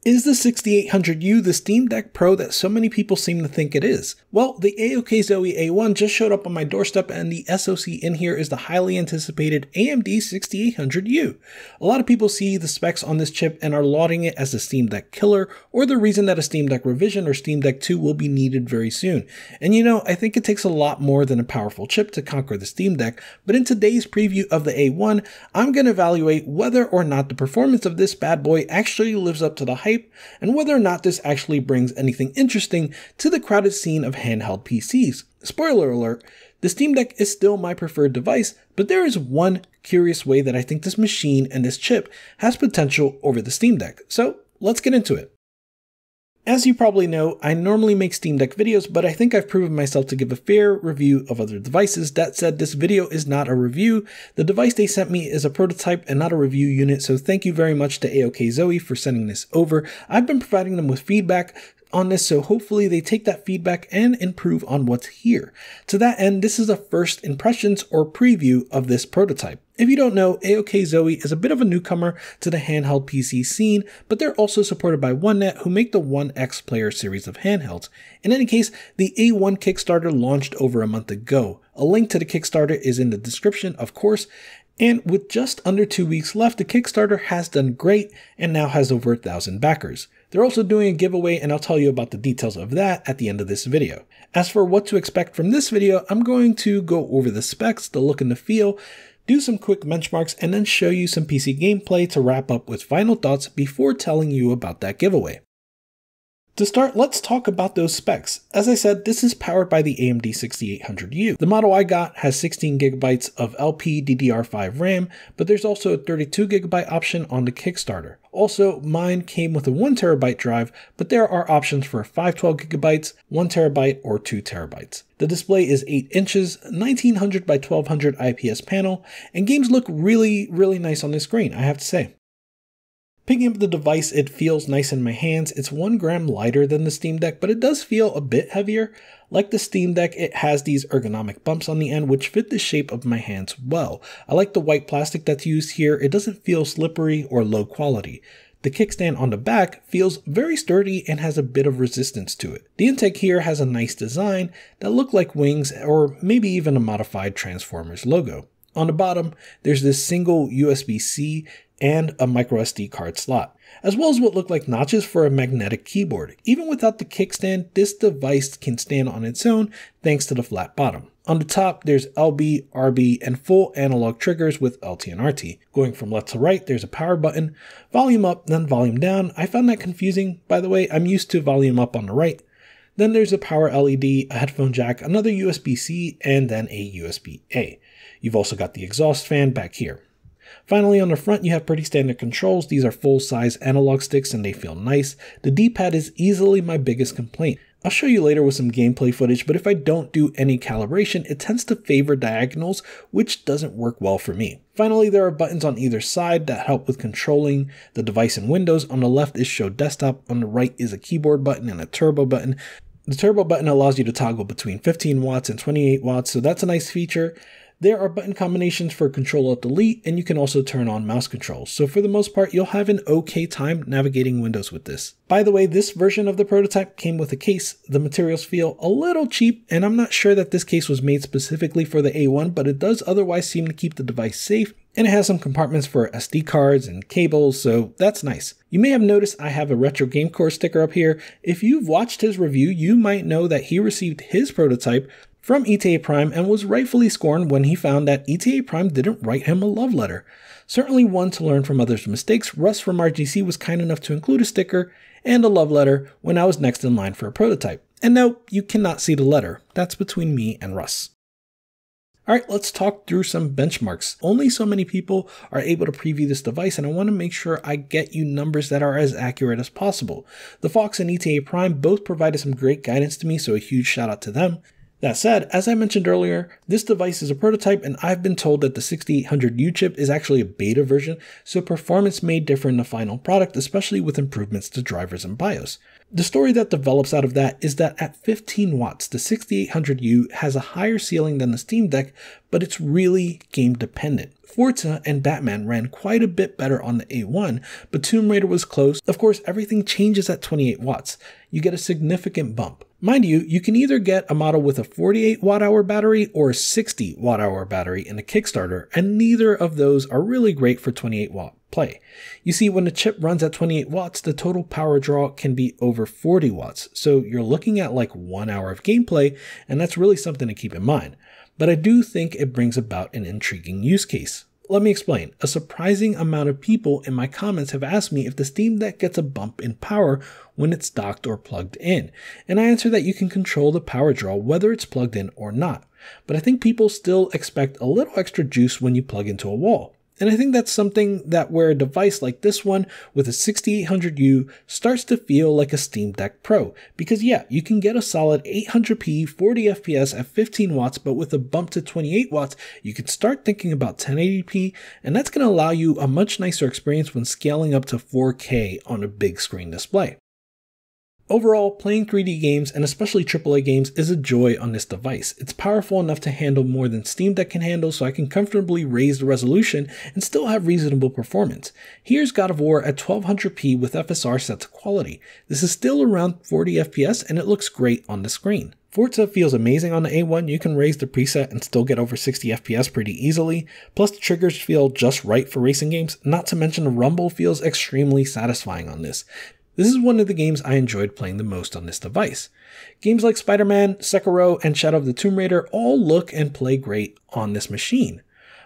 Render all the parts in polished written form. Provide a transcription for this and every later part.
Is the 6800U the Steam Deck Pro that so many people seem to think it is? Well, the AOK Zoe A1 just showed up on my doorstep, and the SoC in here is the highly anticipated AMD 6800U. A lot of people see the specs on this chip and are lauding it as the Steam Deck killer, or the reason that a Steam Deck revision or Steam Deck 2 will be needed very soon. And you know, I think it takes a lot more than a powerful chip to conquer the Steam Deck, but in today's preview of the A1, I'm going to evaluate whether or not the performance of this bad boy actually lives up to the hype, and whether or not this actually brings anything interesting to the crowded scene of handheld PCs. Spoiler alert, the Steam Deck is still my preferred device, but there is one curious way that I think this machine and this chip has potential over the Steam Deck. So let's get into it. As you probably know, I normally make Steam Deck videos, but I think I've proven myself to give a fair review of other devices. That said, this video is not a review. The device they sent me is a prototype and not a review unit, so thank you very much to AOK Zoe for sending this over. I've been providing them with feedback on this, so hopefully they take that feedback and improve on what's here. To that end, this is a first impressions or preview of this prototype. If you don't know, AOK Zoe is a bit of a newcomer to the handheld PC scene, but they're also supported by OneNet, who make the One X Player series of handhelds. In any case, the A1 Kickstarter launched over a month ago. A link to the Kickstarter is in the description, of course, and with just under 2 weeks left, the Kickstarter has done great and now has over 1,000 backers. They're also doing a giveaway, and I'll tell you about the details of that at the end of this video. As for what to expect from this video, I'm going to go over the specs, the look and the feel, do some quick benchmarks, and then show you some PC gameplay to wrap up with final thoughts before telling you about that giveaway. To start, let's talk about those specs. As I said, this is powered by the AMD 6800U. The model I got has 16GB of LPDDR5 RAM, but there's also a 32GB option on the Kickstarter. Also, mine came with a 1TB drive, but there are options for 512GB, 1TB, or 2TB. The display is 8 inches, 1900 by 1200 IPS panel, and games look really nice on the screen, I have to say. Picking up the device, it feels nice in my hands. It's 1 gram lighter than the Steam Deck, but it does feel a bit heavier. Like the Steam Deck, it has these ergonomic bumps on the end which fit the shape of my hands well. I like the white plastic that's used here. It doesn't feel slippery or low quality. The kickstand on the back feels very sturdy and has a bit of resistance to it. The intake here has a nice design that look like wings or maybe even a modified Transformers logo. On the bottom, there's this single USB-C and a microSD card slot, as well as what look like notches for a magnetic keyboard. Even without the kickstand, this device can stand on its own thanks to the flat bottom. On the top, there's LB, RB, and full analog triggers with LT and RT. Going from left to right, there's a power button, volume up, then volume down. I found that confusing, by the way. I'm used to volume up on the right. Then there's a power LED, a headphone jack, another USB-C, and then a USB-A. You've also got the exhaust fan back here. Finally, on the front, you have pretty standard controls. These are full-size analog sticks and they feel nice. The D-pad is easily my biggest complaint. I'll show you later with some gameplay footage, but if I don't do any calibration, it tends to favor diagonals, which doesn't work well for me. Finally, there are buttons on either side that help with controlling the device in Windows. On the left is Show Desktop, on the right is a keyboard button and a turbo button. The turbo button allows you to toggle between 15 watts and 28 watts, so that's a nice feature. There are button combinations for Control-Alt-Delete, and you can also turn on mouse controls. So for the most part, you'll have an okay time navigating Windows with this. By the way, this version of the prototype came with a case. The materials feel a little cheap, and I'm not sure that this case was made specifically for the A1, but it does otherwise seem to keep the device safe, and it has some compartments for SD cards and cables, so that's nice. You may have noticed I have a Retro Game Core sticker up here. If you've watched his review, you might know that he received his prototype from ETA Prime and was rightfully scorned when he found that ETA Prime didn't write him a love letter. Certainly one to learn from others' mistakes, Russ from RGC was kind enough to include a sticker and a love letter when I was next in line for a prototype. And no, you cannot see the letter. That's between me and Russ. Alright, let's talk through some benchmarks. Only so many people are able to preview this device, and I want to make sure I get you numbers that are as accurate as possible. The Fox and ETA Prime both provided some great guidance to me, so a huge shout out to them. That said, as I mentioned earlier, this device is a prototype, and I've been told that the 6800U chip is actually a beta version, so performance may differ in the final product, especially with improvements to drivers and BIOS. The story that develops out of that is that at 15 watts, the 6800U has a higher ceiling than the Steam Deck, but it's really game dependent. Forza and Batman ran quite a bit better on the A1, but Tomb Raider was close. Of course, everything changes at 28 watts. You get a significant bump. Mind you, you can either get a model with a 48 watt-hour battery or a 60 watt-hour battery in a Kickstarter, and neither of those are really great for 28 watt play. You see, when the chip runs at 28 watts, the total power draw can be over 40 watts, so you're looking at like 1 hour of gameplay, and that's really something to keep in mind. But I do think it brings about an intriguing use case. Let me explain. A surprising amount of people in my comments have asked me if the Steam Deck gets a bump in power when it's docked or plugged in, and I answer that you can control the power draw whether it's plugged in or not. But I think people still expect a little extra juice when you plug into a wall. And I think that's something that where a device like this one with a 6800U starts to feel like a Steam Deck Pro. Because yeah, you can get a solid 800p 40 FPS at 15 watts, but with a bump to 28 watts, you can start thinking about 1080p, and that's going to allow you a much nicer experience when scaling up to 4K on a big screen display. Overall, playing 3D games, and especially AAA games, is a joy on this device. It's powerful enough to handle more than Steam Deck can handle, so I can comfortably raise the resolution and still have reasonable performance. Here's God of War at 1200p with FSR set to quality. This is still around 40 FPS and it looks great on the screen. Forza feels amazing on the A1, you can raise the preset and still get over 60 FPS pretty easily, plus the triggers feel just right for racing games, not to mention the rumble feels extremely satisfying on this. This is one of the games I enjoyed playing the most on this device. Games like Spider-Man, Sekiro, and Shadow of the Tomb Raider all look and play great on this machine.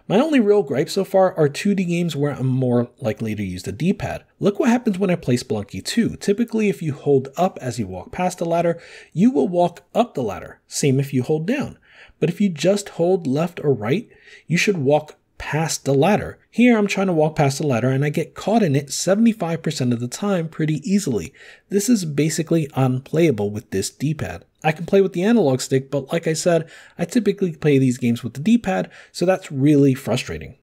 My only real gripe so far are 2D games where I'm more likely to use the D-pad. Look what happens when I play Spelunky 2. Typically, if you hold up as you walk past the ladder, you will walk up the ladder. Same if you hold down. But if you just hold left or right, you should walk past the ladder. Here I'm trying to walk past the ladder and I get caught in it 75% of the time pretty easily. This is basically unplayable with this D-pad. I can play with the analog stick, but like I said, I typically play these games with the D-pad, so that's really frustrating.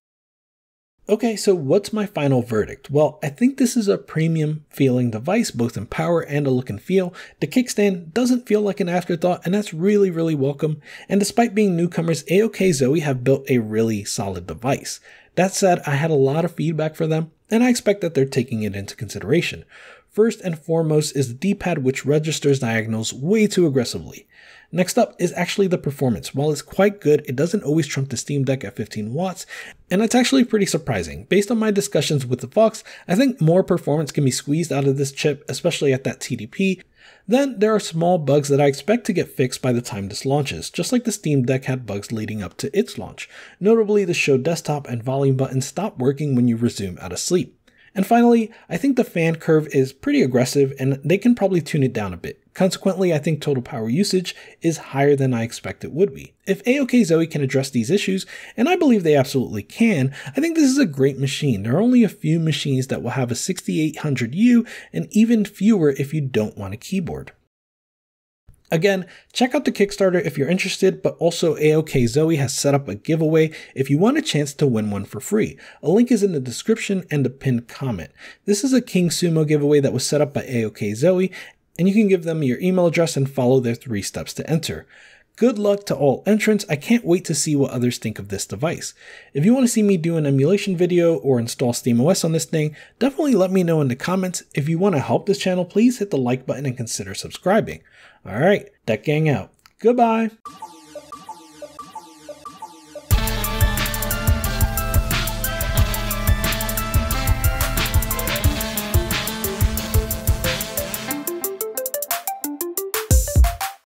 Okay, so what's my final verdict? Well, I think this is a premium feeling device, both in power and a look and feel. The kickstand doesn't feel like an afterthought, and that's really, really welcome. And despite being newcomers, AOK Zowie have built a really solid device. That said, I had a lot of feedback for them, and I expect that they're taking it into consideration. First and foremost is the D-pad, which registers diagonals way too aggressively. Next up is actually the performance. While it's quite good, it doesn't always trump the Steam Deck at 15 watts, and that's actually pretty surprising. Based on my discussions with the Fox, I think more performance can be squeezed out of this chip, especially at that TDP. Then there are small bugs that I expect to get fixed by the time this launches, just like the Steam Deck had bugs leading up to its launch. Notably, the show desktop and volume buttons stop working when you resume out of sleep. And finally, I think the fan curve is pretty aggressive and they can probably tune it down a bit. Consequently, I think total power usage is higher than I expect it would be. If AOK Zowie can address these issues, and I believe they absolutely can, I think this is a great machine. There are only a few machines that will have a 6800U and even fewer if you don't want a keyboard. Again, check out the Kickstarter if you're interested, but also AOK Zowie has set up a giveaway if you want a chance to win one for free. A link is in the description and the pinned comment. This is a King Sumo giveaway that was set up by AOK Zowie, and you can give them your email address and follow their 3 steps to enter. Good luck to all entrants. I can't wait to see what others think of this device. If you want to see me do an emulation video or install SteamOS on this thing, definitely let me know in the comments. If you want to help this channel, please hit the like button and consider subscribing. Alright, Deck Gang out. Goodbye!